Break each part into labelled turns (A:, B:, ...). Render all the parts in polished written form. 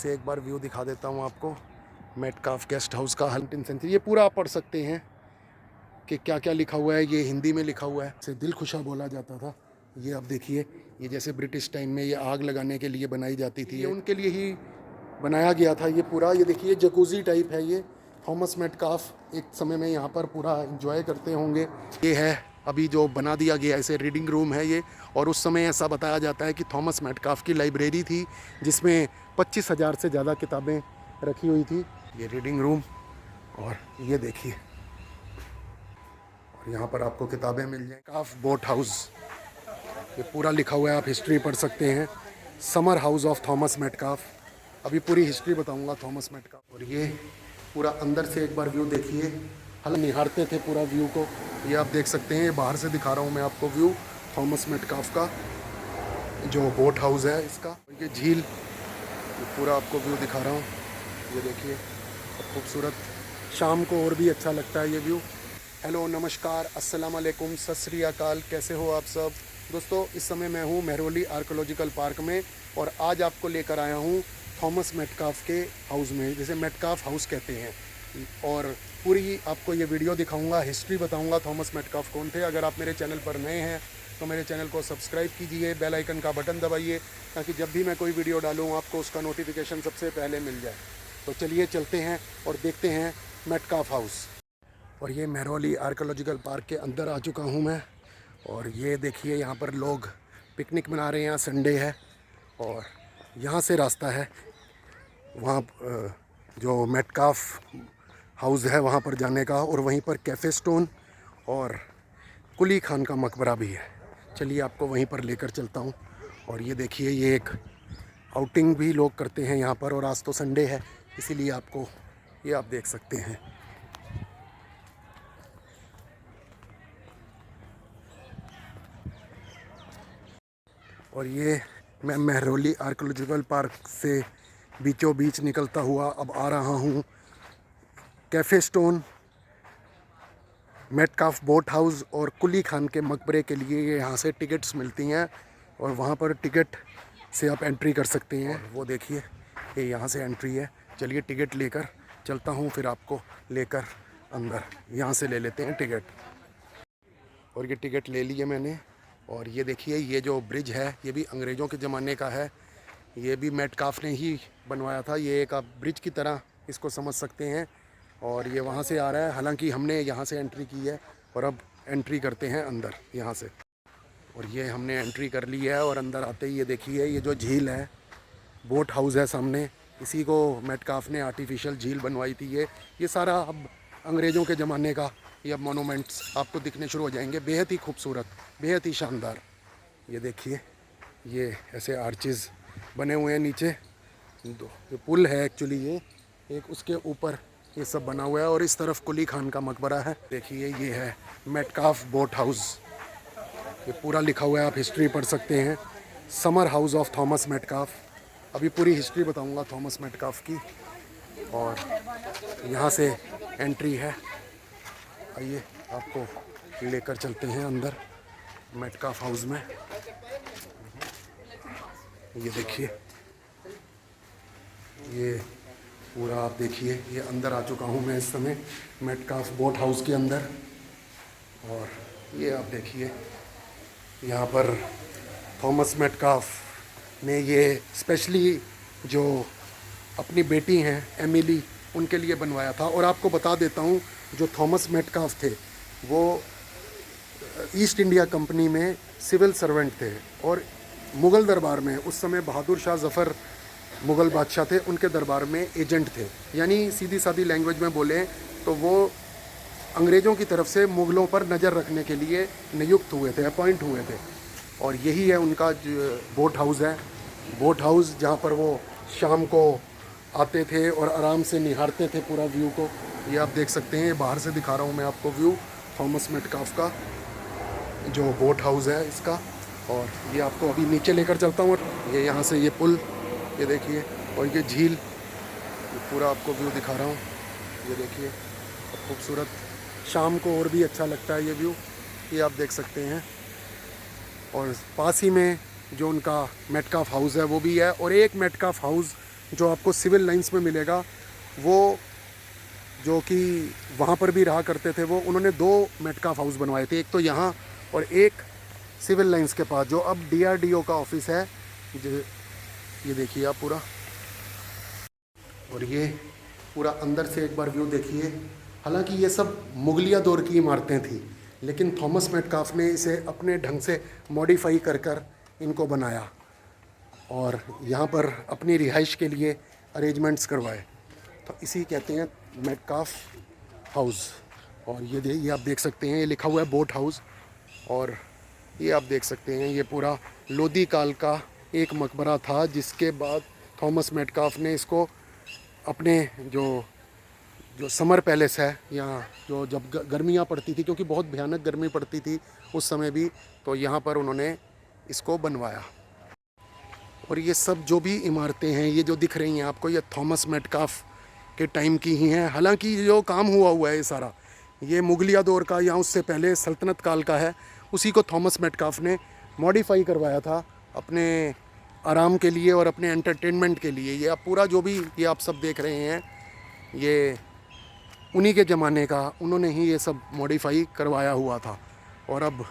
A: से एक बार व्यू दिखा देता हूँ आपको मेटकाफ गेस्ट हाउस का। हंटिंग सेंचुरी ये पूरा आप पढ़ सकते हैं कि क्या क्या लिखा हुआ है। ये हिंदी में लिखा हुआ है, इसे दिल खुशा बोला जाता था। ये आप देखिए, ये जैसे ब्रिटिश टाइम में ये आग लगाने के लिए बनाई जाती थी, ये उनके लिए ही बनाया गया था ये पूरा। ये देखिए जकूज़ी टाइप है ये। थॉमस मेटकाफ एक समय में यहाँ पर पूरा एंजॉय करते होंगे। ये है अभी जो बना दिया गया, ऐसे रीडिंग रूम है ये। और उस समय ऐसा बताया जाता है कि थॉमस मेटकाफ की लाइब्रेरी थी जिसमें 25,000 से ज़्यादा किताबें रखी हुई थी। ये रीडिंग रूम, और ये देखिए, और यहाँ पर आपको किताबें मिल जाएं। काफ बोट हाउस, ये पूरा लिखा हुआ है, आप हिस्ट्री पढ़ सकते हैं। Summer house of Thomas Metcalfe, अभी पूरी हिस्ट्री बताऊंगा थॉमस मेटकाफ। और ये पूरा अंदर से एक बार व्यू देखिए, हम निहारते थे पूरा व्यू को। ये आप देख सकते हैं, बाहर से दिखा रहा हूँ मैं आपको व्यू थॉमस मेटकाफ का, जो बोट हाउस है इसका। ये झील, ये पूरा आपको व्यू दिखा रहा हूँ। ये देखिए खूबसूरत, शाम को और भी अच्छा लगता है ये व्यू। हेलो, नमस्कार, अस्सलाम वालेकुम, सत श्री अकाल, कैसे हो आप सब दोस्तों। इस समय मैं हूँ मेहरौली आर्कोलॉजिकल पार्क में, और आज आपको लेकर आया हूँ थॉमस मेटकाफ के हाउस में, जिसे मेटकाफ हाउस कहते हैं। और पूरी आपको ये वीडियो दिखाऊंगा, हिस्ट्री बताऊंगा थॉमस मेटकाफ कौन थे। अगर आप मेरे चैनल पर नए हैं तो मेरे चैनल को सब्सक्राइब कीजिए, बेल आइकन का बटन दबाइए, ताकि जब भी मैं कोई वीडियो डालूँ आपको उसका नोटिफिकेशन सबसे पहले मिल जाए। तो चलिए चलते हैं और देखते हैं मेटकाफ हाउस। और ये मेहरौली आर्कोलॉजिकल पार्क के अंदर आ चुका हूँ मैं। और ये देखिए, यहाँ पर लोग पिकनिक मना रहे हैं, यहाँ संडे है। और यहाँ से रास्ता है वहाँ जो मेटकाफ हाउस है वहाँ पर जाने का, और वहीं पर कैफ़े स्टोन और कुली खान का मकबरा भी है। चलिए आपको वहीं पर लेकर चलता हूँ। और ये देखिए, ये एक आउटिंग भी लोग करते हैं यहाँ पर, और आज तो संडे है इसीलिए आपको ये आप देख सकते हैं। और ये मैं मेहरौली आर्कोलॉजिकल पार्क से बीचों बीच निकलता हुआ अब आ रहा हूँ cafe stone, Metcalfe boat house और कुली खान के मकबरे के लिए। ये यहाँ से टिकट्स मिलती हैं, और वहाँ पर टिकट से आप एंट्री कर सकते हैं। वो देखिए, ये यहाँ से एंट्री है। चलिए टिकट लेकर चलता हूँ, फिर आपको लेकर अंदर। यहाँ से ले लेते हैं टिकट। और ये टिकट ले लिए मैंने। और ये देखिए, ये जो ब्रिज है ये भी अंग्रेज़ों के ज़माने का है। ये भी मेटकाफ ने ही बनवाया था। ये एक आप ब्रिज की तरह इसको समझ सकते हैं। और ये वहाँ से आ रहा है, हालांकि हमने यहाँ से एंट्री की है, और अब एंट्री करते हैं अंदर यहाँ से। और ये हमने एंट्री कर ली है, और अंदर आते ही ये देखिए, ये जो झील है, बोट हाउस है सामने, इसी को मेटकाफ ने आर्टिफिशियल झील बनवाई थी। ये सारा अब अंग्रेज़ों के ज़माने का ये अब मोनूमेंट्स आपको दिखने शुरू हो जाएंगे। बेहद ही खूबसूरत, बेहद ही शानदार। ये देखिए, ये ऐसे आर्चेज़ बने हुए हैं नीचे। दो ये पुल है एक्चुअली, ये एक उसके ऊपर ये सब बना हुआ है। और इस तरफ कुली खान का मकबरा है। देखिए, ये है मेटकाफ बोट हाउस, ये पूरा लिखा हुआ है, आप हिस्ट्री पढ़ सकते हैं। Summer house of Thomas Metcalfe, अभी पूरी हिस्ट्री बताऊंगा थॉमस मेटकाफ की। और यहाँ से एंट्री है। आइए आपको लेकर चलते हैं अंदर मेटकाफ हाउस में। ये देखिए, ये पूरा आप देखिए, ये अंदर आ चुका हूँ मैं इस समय मेटकाफ बोट हाउस के अंदर। और ये आप देखिए, यहाँ पर थॉमस मेटकाफ ने ये स्पेशली जो अपनी बेटी हैं एमिली, उनके लिए बनवाया था। और आपको बता देता हूँ, जो थॉमस मेटकाफ थे वो ईस्ट इंडिया कंपनी में सिविल सर्वेंट थे, और मुग़ल दरबार में उस समय बहादुर शाह ज़फ़र मुग़ल बादशाह थे, उनके दरबार में एजेंट थे। यानी सीधी सादी लैंग्वेज में बोलें तो वो अंग्रेज़ों की तरफ से मुग़लों पर नज़र रखने के लिए नियुक्त हुए थे, अपॉइंट हुए थे। और यही है उनका जो बोट हाउस है, बोट हाउस, जहाँ पर वो शाम को आते थे और आराम से निहारते थे पूरा व्यू को। ये आप देख सकते हैं, बाहर से दिखा रहा हूँ मैं आपको व्यू थॉमस मेटकाफ का, जो बोट हाउस है इसका। और ये आपको अभी नीचे लेकर चलता हूँ। ये यहाँ से ये पुल, ये देखिए, और ये झील, ये पूरा आपको व्यू दिखा रहा हूँ। ये देखिए खूबसूरत, शाम को और भी अच्छा लगता है ये व्यू, ये आप देख सकते हैं। और पास ही में जो उनका मेटकाफ हाउस है वो भी है। और एक मेटकाफ हाउस जो आपको सिविल लाइंस में मिलेगा, वो जो कि वहाँ पर भी रहा करते थे, वो उन्होंने 2 मेटकाफ हाउस बनवाए थे, एक तो यहाँ और एक सिविल लाइंस के पास, जो अब DRDO का ऑफिस है। ये देखिए आप पूरा, और ये पूरा अंदर से एक बार व्यू देखिए। हालांकि ये सब मुगलिया दौर की इमारतें थी, लेकिन थॉमस मेटकाफ ने इसे अपने ढंग से मॉडिफाई कर कर इनको बनाया और यहाँ पर अपनी रिहाइश के लिए अरेंजमेंट्स करवाए। तो इसी कहते हैं मेटकाफ हाउस। और ये आप देख सकते हैं, ये लिखा हुआ है बोट हाउस। और ये आप देख सकते हैं, ये पूरा लोदी काल का एक मकबरा था, जिसके बाद थॉमस मेटकाफ ने इसको अपने जो समर पैलेस है, यहाँ जो जब गर्मियाँ पड़ती थी, क्योंकि बहुत भयानक गर्मी पड़ती थी उस समय भी, तो यहाँ पर उन्होंने इसको बनवाया। और ये सब जो भी इमारतें हैं, ये जो दिख रही हैं आपको, ये थॉमस मेटकाफ के टाइम की ही हैं। हालांकि जो काम हुआ है ये सारा, ये मुगलिया दौर का या उससे पहले सल्तनत काल का है। उसी को थॉमस मेटकाफ ने मॉडिफाई करवाया था अपने आराम के लिए और अपने एंटरटेनमेंट के लिए। ये आप पूरा जो भी ये आप सब देख रहे हैं, ये उन्हीं के ज़माने का, उन्होंने ही ये सब मॉडिफाई करवाया हुआ था। और अब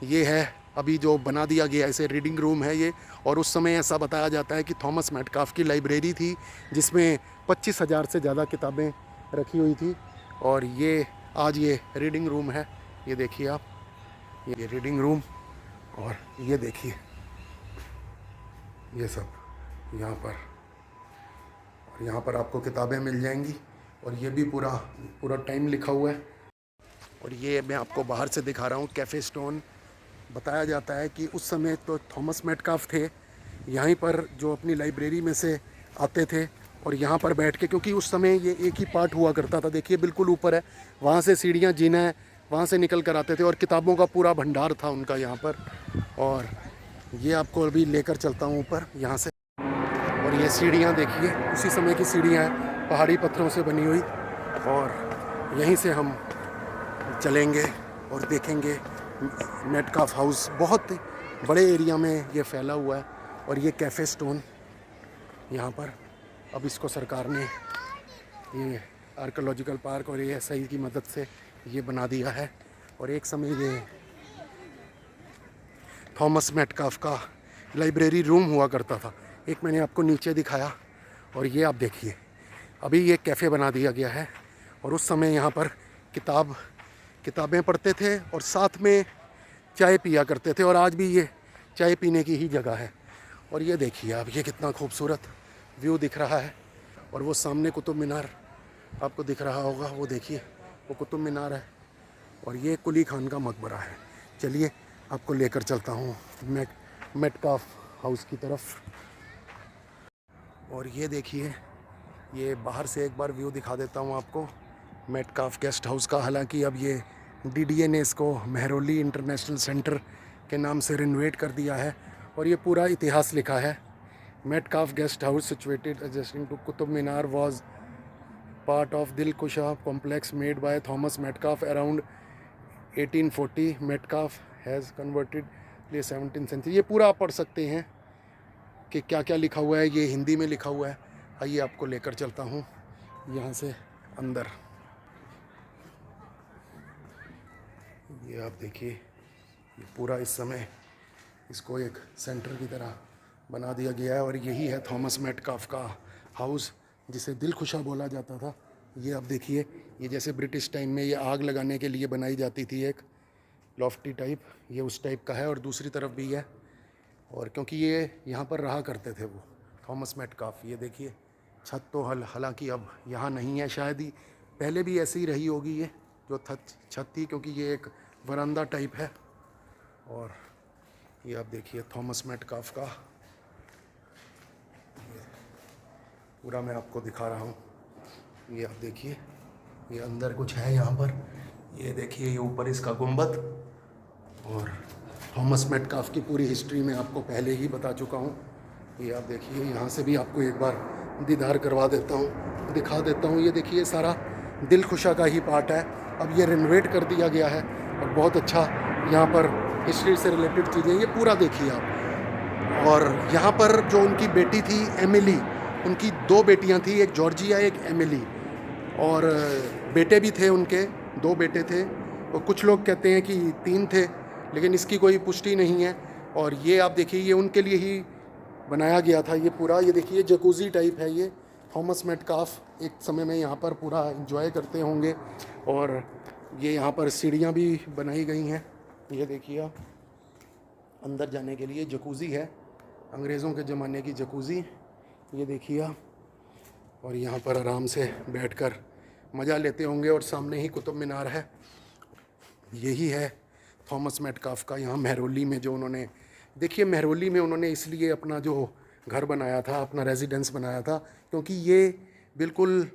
A: ये है अभी जो बना दिया गया, इसे रीडिंग रूम है ये। और उस समय ऐसा बताया जाता है कि थॉमस मेटकाफ की लाइब्रेरी थी, जिसमें 25,000 से ज़्यादा किताबें रखी हुई थी। और ये आज ये रीडिंग रूम है। ये देखिए आप, ये रीडिंग रूम, और ये देखिए ये सब यहाँ पर, और यहाँ पर आपको किताबें मिल जाएंगी। और ये भी पूरा टाइम लिखा हुआ है। और ये मैं आपको बाहर से दिखा रहा हूँ, कैफ़े स्टोन। बताया जाता है कि उस समय तो थॉमस मेटकाफ थे यहीं पर, जो अपनी लाइब्रेरी में से आते थे और यहाँ पर बैठ के, क्योंकि उस समय ये एक ही पार्ट हुआ करता था। देखिए बिल्कुल ऊपर है, वहाँ से सीढ़ियाँ जीना है, वहाँ से निकल कर आते थे, और किताबों का पूरा भंडार था उनका यहाँ पर। और ये आपको अभी लेकर चलता हूँ ऊपर यहाँ से। और ये सीढ़ियाँ देखिए, उसी समय की सीढ़ियाँ हैं, पहाड़ी पत्थरों से बनी हुई। और यहीं से हम चलेंगे और देखेंगे मेटकाफ हाउस। बहुत बड़े एरिया में ये फैला हुआ है। और ये कैफ़े स्टोन यहाँ पर, अब इसको सरकार ने ये आर्कियोलॉजिकल पार्क और ASI की मदद से ये बना दिया है। और एक समय ये थॉमस मेटकाफ का लाइब्रेरी रूम हुआ करता था। एक मैंने आपको नीचे दिखाया, और ये आप देखिए अभी ये कैफ़े बना दिया गया है। और उस समय यहाँ पर किताबें पढ़ते थे और साथ में चाय पिया करते थे। और आज भी ये चाय पीने की ही जगह है। और ये देखिए आप, ये कितना खूबसूरत व्यू दिख रहा है। और वो सामने कुतुब मीनार आपको दिख रहा होगा, वो देखिए वो कुतुब मीनार है। और ये कुली खान का मकबरा है। चलिए आपको लेकर चलता हूँ मेटकाफ हाउस की तरफ। और ये देखिए, ये बाहर से एक बार व्यू दिखा देता हूँ आपको मेटकाफ गेस्ट हाउस का। हालांकि अब ये DDA ने इसको मेहरौली इंटरनेशनल सेंटर के नाम से रिनोवेट कर दिया है। और ये पूरा इतिहास लिखा है। Metcalfe guest house situated adjusting to Qutub Minar was part of Dilkusha complex made by Thomas Metcalfe around 1840। Metcalfe has converted ये 17th सेंचुरी। ये पूरा आप पढ़ सकते हैं कि क्या क्या लिखा हुआ है, ये हिंदी में लिखा हुआ है। आइए आपको लेकर चलता हूँ यहाँ से अंदर। ये आप देखिए, ये पूरा इस समय इसको एक सेंटर की तरह बना दिया गया है। और यही है थॉमस मेटकाफ का हाउस, जिसे दिलखुशा बोला जाता था। ये आप देखिए, ये जैसे ब्रिटिश टाइम में ये आग लगाने के लिए बनाई जाती थी, एक लॉफ्टी टाइप, ये उस टाइप का है। और दूसरी तरफ भी है। और क्योंकि ये यहाँ पर रहा करते थे वो थॉमस मेटकाफ। ये देखिए छत तो हालांकि अब यहाँ नहीं है, शायद ही पहले भी ऐसी ही रही होगी ये जो छत थी, क्योंकि ये एक वरांदा टाइप है। और ये आप देखिए थॉमस मेटकाफ का पूरा मैं आपको दिखा रहा हूँ। ये आप देखिए, ये अंदर कुछ है यहाँ पर। ये देखिए, ये ऊपर इसका गुंबद। और थॉमस मेटकाफ की पूरी हिस्ट्री में आपको पहले ही बता चुका हूँ। ये आप देखिए, यहाँ से भी आपको एक बार दीदार करवा देता हूँ, दिखा देता हूँ। ये देखिए सारा दिलखुशा का ही पार्ट है। अब ये रिनोवेट कर दिया गया है और बहुत अच्छा यहाँ पर हिस्ट्री से रिलेटेड चीज़ें, ये पूरा देखिए आप। और यहाँ पर जो उनकी बेटी थी एमिली, उनकी 2 बेटियां थी, एक जॉर्जिया एक एमिली, और बेटे भी थे उनके, 2 बेटे थे, और कुछ लोग कहते हैं कि 3 थे, लेकिन इसकी कोई पुष्टि नहीं है। और ये आप देखिए, ये उनके लिए ही बनाया गया था ये पूरा। ये देखिए जकूज़ी टाइप है ये। थॉमस मेटकाफ एक समय में यहाँ पर पूरा एंजॉय करते होंगे। और ये यहाँ पर सीढ़ियाँ भी बनाई गई हैं, ये देखिए आप, अंदर जाने के लिए जकूज़ी है, अंग्रेज़ों के ज़माने की जकूज़ी, ये देखिए आप। और यहाँ पर आराम से बैठकर मज़ा लेते होंगे। और सामने ही कुतुब मीनार है। यही है थॉमस मेटकाफ का यहाँ मेहरौली में जो उन्होंने, देखिए मेहरौली में उन्होंने इसलिए अपना जो घर बनाया था, अपना रेजिडेंस बनाया था, क्योंकि ये बिल्कुल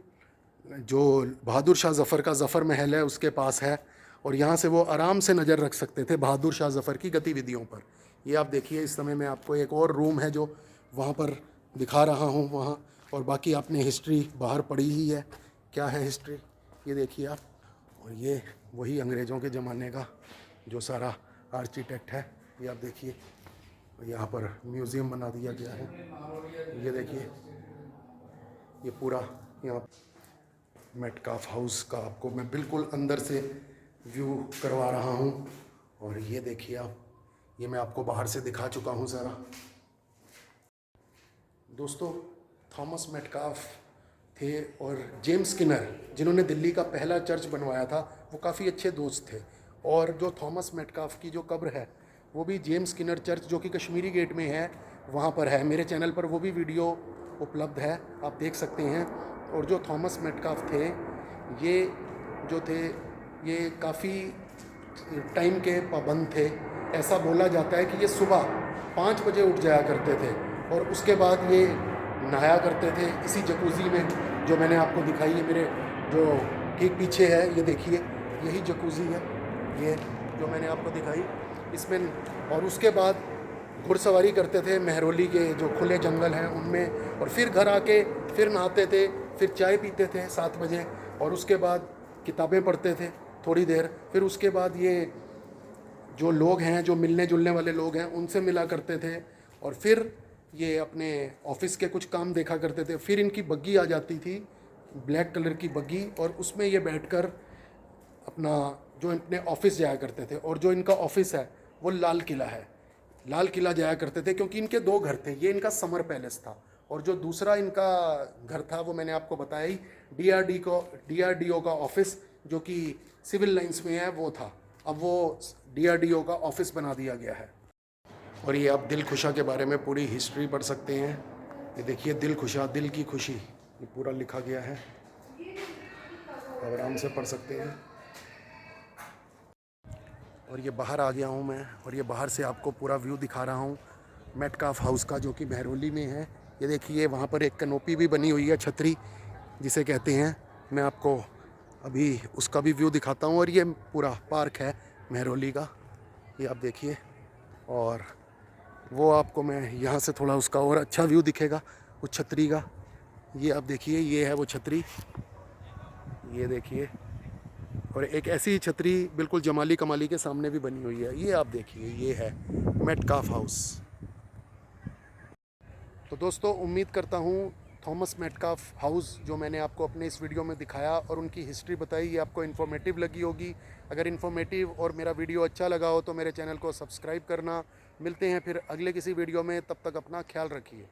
A: जो बहादुर शाह ज़फ़र का ज़फ़र महल है उसके पास है। और यहाँ से वो आराम से नज़र रख सकते थे बहादुर शाह ज़फ़र की गतिविधियों पर। ये आप देखिए, इस समय मैं आपको एक और रूम है जो वहाँ पर दिखा रहा हूँ वहाँ। और बाकी आपने हिस्ट्री बाहर पढ़ी ही है, क्या है हिस्ट्री, ये देखिए आप। और ये वही अंग्रेज़ों के ज़माने का जो सारा आर्किटेक्ट है, ये आप देखिए। यहाँ पर म्यूज़ियम बना दिया गया है, ये देखिए। ये पूरा यहाँ मेटकाफ हाउस का आपको मैं बिल्कुल अंदर से व्यू करवा रहा हूँ। और ये देखिए आप, ये मैं आपको बाहर से दिखा चुका हूँ सारा। दोस्तों, थॉमस मेटकाफ थे और जेम्स स्किनर, जिन्होंने दिल्ली का पहला चर्च बनवाया था, वो काफ़ी अच्छे दोस्त थे। और जो थॉमस मेटकाफ की जो कब्र है वो भी जेम्स स्किनर चर्च, जो कि कश्मीरी गेट में है, वहाँ पर है। मेरे चैनल पर वो भी वीडियो उपलब्ध है, आप देख सकते हैं। और जो थॉमस मेटकाफ थे, ये जो थे, ये काफ़ी टाइम के पाबंद थे। ऐसा बोला जाता है कि ये सुबह 5 बजे उठ जाया करते थे और उसके बाद ये नहाया करते थे इसी जकूज़ी में जो मैंने आपको दिखाई है। मेरे जो ठीक पीछे है, ये देखिए, यही जकूज़ी है ये जो मैंने आपको दिखाई इसमें। और उसके बाद घुड़सवारी करते थे मेहरौली के जो खुले जंगल हैं उनमें, और फिर घर आके फिर नहाते थे, फिर चाय पीते थे 7 बजे, और उसके बाद किताबें पढ़ते थे थोड़ी देर। फिर उसके बाद ये जो लोग हैं, जो मिलने जुलने वाले लोग हैं, उनसे मिला करते थे। और फिर ये अपने ऑफिस के कुछ काम देखा करते थे। फिर इनकी बग्गी आ जाती थी, ब्लैक कलर की बग्गी, और उसमें ये बैठकर अपना जो अपने ऑफिस जाया करते थे। और जो इनका ऑफिस है वो लाल किला है, लाल किला जाया करते थे, क्योंकि इनके 2 घर थे। ये इनका समर पैलेस था, और जो दूसरा इनका घर था वो मैंने आपको बताया ही, DRDO का ऑफिस, जो कि सिविल लाइंस में है, वो था। अब वो DRDO का ऑफिस बना दिया गया है। और ये आप दिलखुशा के बारे में पूरी हिस्ट्री पढ़ सकते हैं। ये देखिए, दिलखुशा, दिल की खुशी, ये पूरा लिखा गया है, आप आराम से पढ़ सकते हैं। और ये बाहर आ गया हूँ मैं, और ये बाहर से आपको पूरा व्यू दिखा रहा हूँ मेटकाफ हाउस का, जो कि मेहरौली में है। ये देखिए, वहाँ पर एक कनोपी भी बनी हुई है, छतरी जिसे कहते हैं। मैं आपको अभी उसका भी व्यू दिखाता हूँ। और ये पूरा पार्क है मेहरौली का, ये आप देखिए। और वो आपको मैं यहाँ से थोड़ा उसका और अच्छा व्यू दिखेगा उस छतरी का। ये आप देखिए, ये है वो छतरी, ये देखिए। और एक ऐसी छतरी बिल्कुल जमाली कमाली के सामने भी बनी हुई है, ये आप देखिए, ये है मेटकाफ हाउस। तो दोस्तों, उम्मीद करता हूँ थॉमस मेटकाफ हाउस जो मैंने आपको अपने इस वीडियो में दिखाया और उनकी हिस्ट्री बताई, ये आपको इन्फॉर्मेटिव लगी होगी। अगर इन्फॉर्मेटिव और मेरा वीडियो अच्छा लगा हो तो मेरे चैनल को सब्सक्राइब करना। मिलते हैं फिर अगले किसी वीडियो में, तब तक अपना ख्याल रखिए।